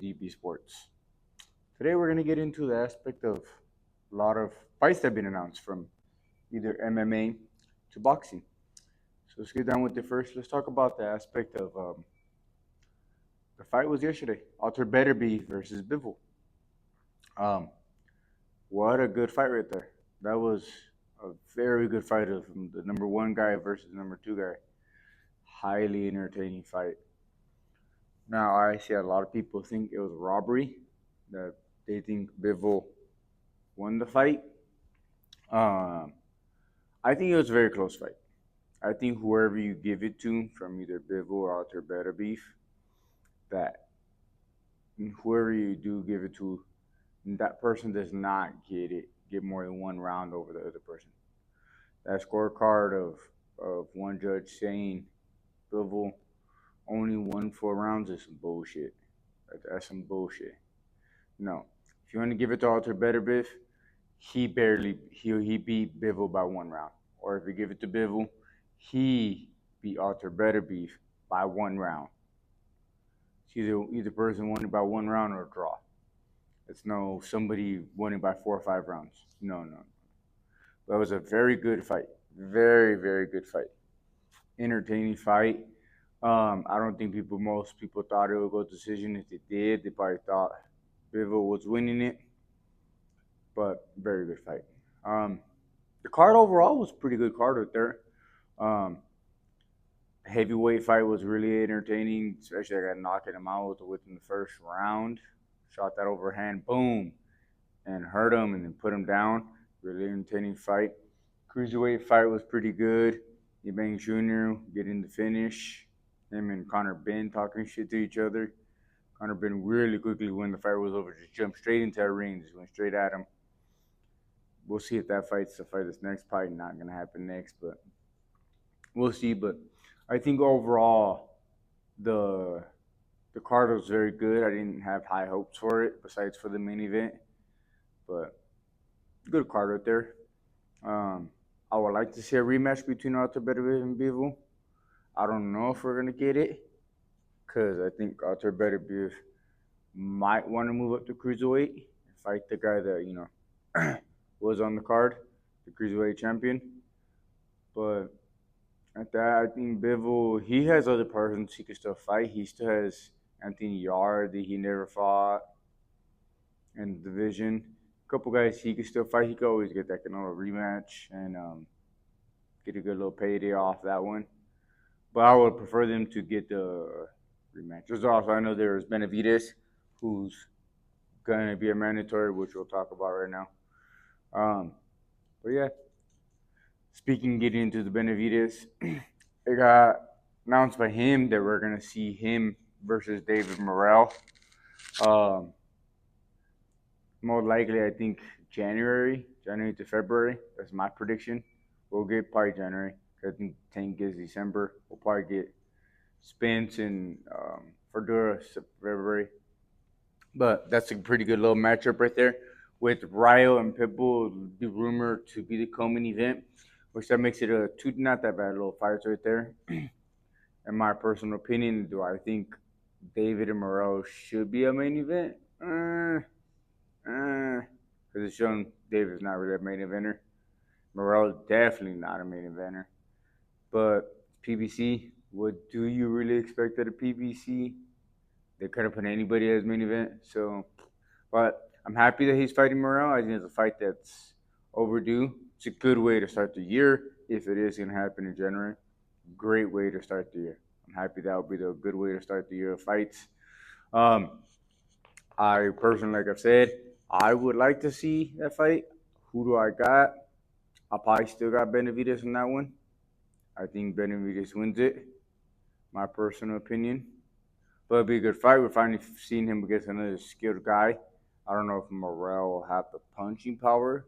DB Sports. Today we're going to get into the aspect of a lot of fights that have been announced from either MMA to boxing. So let's get down with it first. Let's talk about the aspect of the fight was yesterday. Alter Betterby versus Bivol. Um, what a good fight right there. That was a very good fight of the number one guy versus the number two guy. Highly entertaining fight. Now, I see a lot of people think it was a robbery, that they think Bivol won the fight. I think it was a very close fight. I think whoever you give it to, from either Bivol or Alter Better that whoever you do give it to, that person does not get more than one round over the other person. That scorecard of one judge saying Bivol only won 4 rounds is some bullshit. That's some bullshit. No. If you want to give it to Alter Better he beat Bivol by 1 round. Or if you give it to Bivol, he beat Alter Better by 1 round. It's either person won it by 1 round or a draw. It's no somebody won it by 4 or 5 rounds. No. But it was a very good fight. Very, very good fight. Entertaining fight. I don't think most people thought it would go decision. If they did, they probably thought Bivol was winning it. But very good fight. The card overall was pretty good card right there. Heavyweight fight was really entertaining, especially I got knocking him out within the first round. Shot that overhand, boom, and hurt him and then put him down. Really entertaining fight. Cruiserweight fight was pretty good. Eubank Jr. getting the finish. Him and Conor Benn talking shit to each other. Conor Benn really quickly, when the fight was over, just jumped straight into the ring, just went straight at him. We'll see if that fight's the fight that's next. Probably not going to happen next, but we'll see. But I think overall, the card was very good. I didn't have high hopes for it, besides for the main event. But good card right there. I would like to see a rematch between Alter Better and Bivol. I don't know if we're going to get it, because I think Alter Better might want to move up to cruiserweight and fight the guy that, was on the card, the cruiserweight champion. But at that, I think Bivol, he has other persons he can still fight. He still has Anthony Yarde that he never fought in the division. A couple guys he can still fight. He could always get that Canelo rematch and get a good little payday off that one. But I would prefer them to get the rematch. There's also, I know there's Benavidez, who's going to be a mandatory, which we'll talk about right now. But yeah, getting into the Benavidez, it got announced by him that we're going to see him versus David Morrell. More likely, I think January to February. That's my prediction. We'll get probably January. I think Tank is December. We'll probably get Spence and Fedora February. But that's a pretty good little matchup right there. With Ryo and Pitbull, the rumor to be the co-main event, which that makes it not that bad little fights right there. In my personal opinion, do I think David and Morrell should be a main event? Because it's shown David's not really a main eventer. Morrell is definitely not a main eventer. But PBC, what do you really expect at a PBC? They could have put anybody as main event. So, but I'm happy that he's fighting Morrell. I think it's a fight that's overdue. It's a good way to start the year if it is going to happen in January. Great way to start the year. I'm happy that will be the good way to start the year of fights. I personally, like I've said, I would like to see that fight. Who do I got? I probably still got Benavidez in that one. I think Benavidez wins it. My personal opinion. But it'll be a good fight. We're finally seeing him against another skilled guy. I don't know if Morrell will have the punching power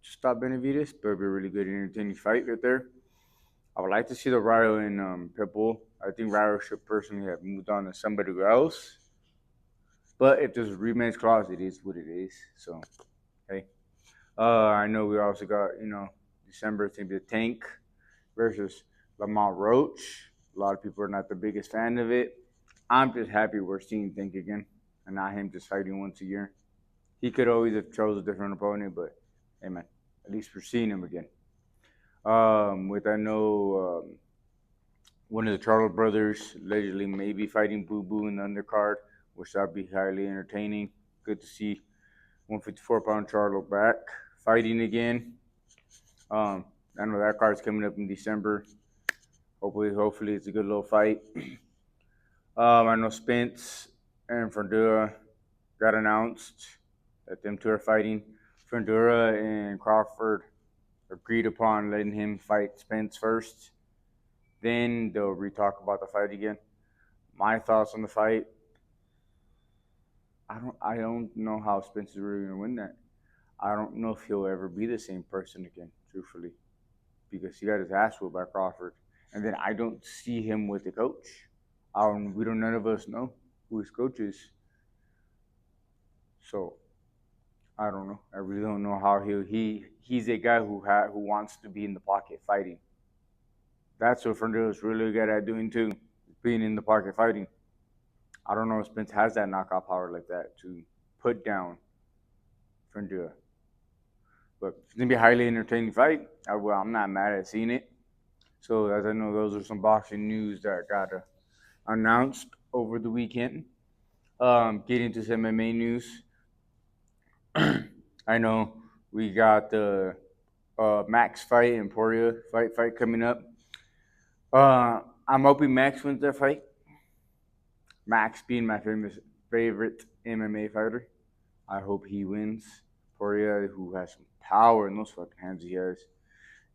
to stop Benavidez, but it'll be a really good, entertaining fight right there. I would like to see the Ryo and Pitbull. I think Ryo should personally have moved on to somebody else. But if there's a rematch clause, it is what it is. So, hey. I know we also got, December, it's going to be the Tank versus Lamont Roach. A lot of people are not the biggest fan of it. I'm just happy we're seeing Tank again. and not him just fighting once a year. He could always have chose a different opponent, but hey man, at least we're seeing him again. With I know one of the Charles brothers allegedly maybe fighting Boo Boo in the undercard, which that'd be highly entertaining. Good to see 154-pound Charles back fighting again. I know that card's coming up in December. Hopefully it's a good little fight. I know Spence and Fundura got announced that them two are fighting. Fundura and Crawford agreed upon letting him fight Spence first. Then they'll re-talk about the fight again. My thoughts on the fight: I don't know how Spence is really gonna win that. I don't know if he'll ever be the same person again, truthfully, because he got his ass whooped by Crawford, and then I don't see him with the coach. None of us know who his coach is, so I don't know. I really don't know how he's a guy who wants to be in the pocket fighting. That's what Fernando is really good at doing too, being in the pocket fighting. I don't know if Spence has that knockout power like that to put down Fernando. But it's gonna be a highly entertaining fight. I'm not mad at seeing it. So as I know, those are some boxing news that got announced over the weekend. Getting to some MMA news. I know we got the Max fight and Poirier fight coming up. I'm hoping Max wins that fight. Max being my favorite MMA fighter. I hope he wins. Poirier, who has some power in those fucking hands he has.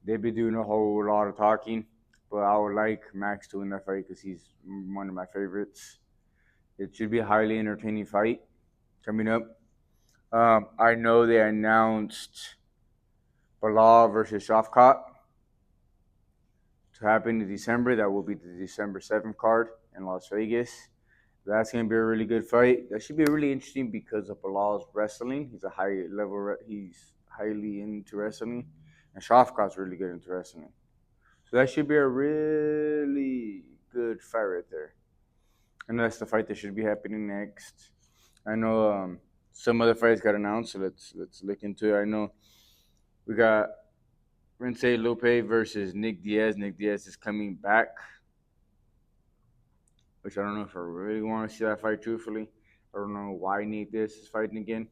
They've been doing a whole lot of talking, but I would like Max to win that fight because he's one of my favorites. It should be a highly entertaining fight coming up. I know they announced Bilal versus Shafkat to happen in December. That will be the December 7th card in Las Vegas. That's going to be a really good fight. That should be really interesting because of Bilal's wrestling. He's he's highly into wrestling. And Shafkat's really good into wrestling. So that should be a really good fight right there. And that's the fight that should be happening next. I know some other fights got announced, so let's look into it. I know we got Rensei Lope versus Nick Diaz. Nick Diaz is coming back, which I don't know if I really want to see that fight, truthfully. I don't know why Nick Diaz is fighting again.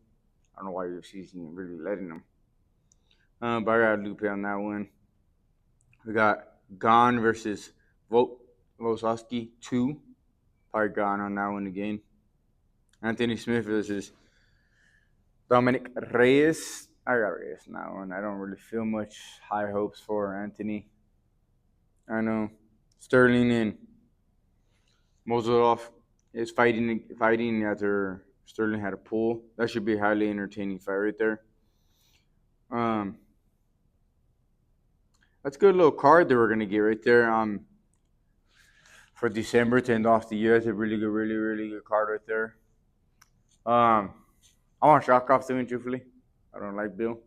I don't know why UFC isn't really letting him. But I got Lupe on that one. We got Gane versus Volosky 2. Probably Gane on that one again. Anthony Smith versus Dominic Reyes. I got Reyes on that one. I don't really feel much high hopes for Anthony. I know Sterling and Mozarov is fighting after Sterling had a pull. That should be a highly entertaining fight right there. That's a good little card that we're gonna get right there. For December to end off the year, it's a really good card right there. I want Shakov to win, truthfully. I don't like Bill,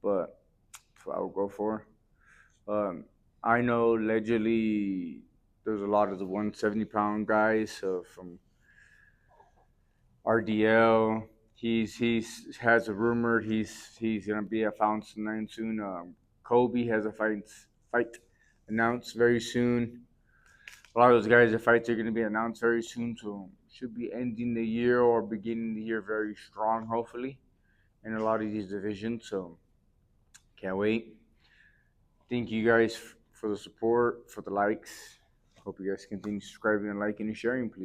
but that's what I would go for. I know allegedly there's a lot of the 170-pound guys from RDL. He's has a rumor he's gonna be at Fountain 9 soon. Kobe has a fight announced very soon. A lot of those guys, the fights are gonna be announced very soon, so should be ending the year or beginning the year very strong, hopefully, in a lot of these divisions. So can't wait. Thank you guys for the support, for the likes. Hope you guys continue subscribing and liking and sharing, please.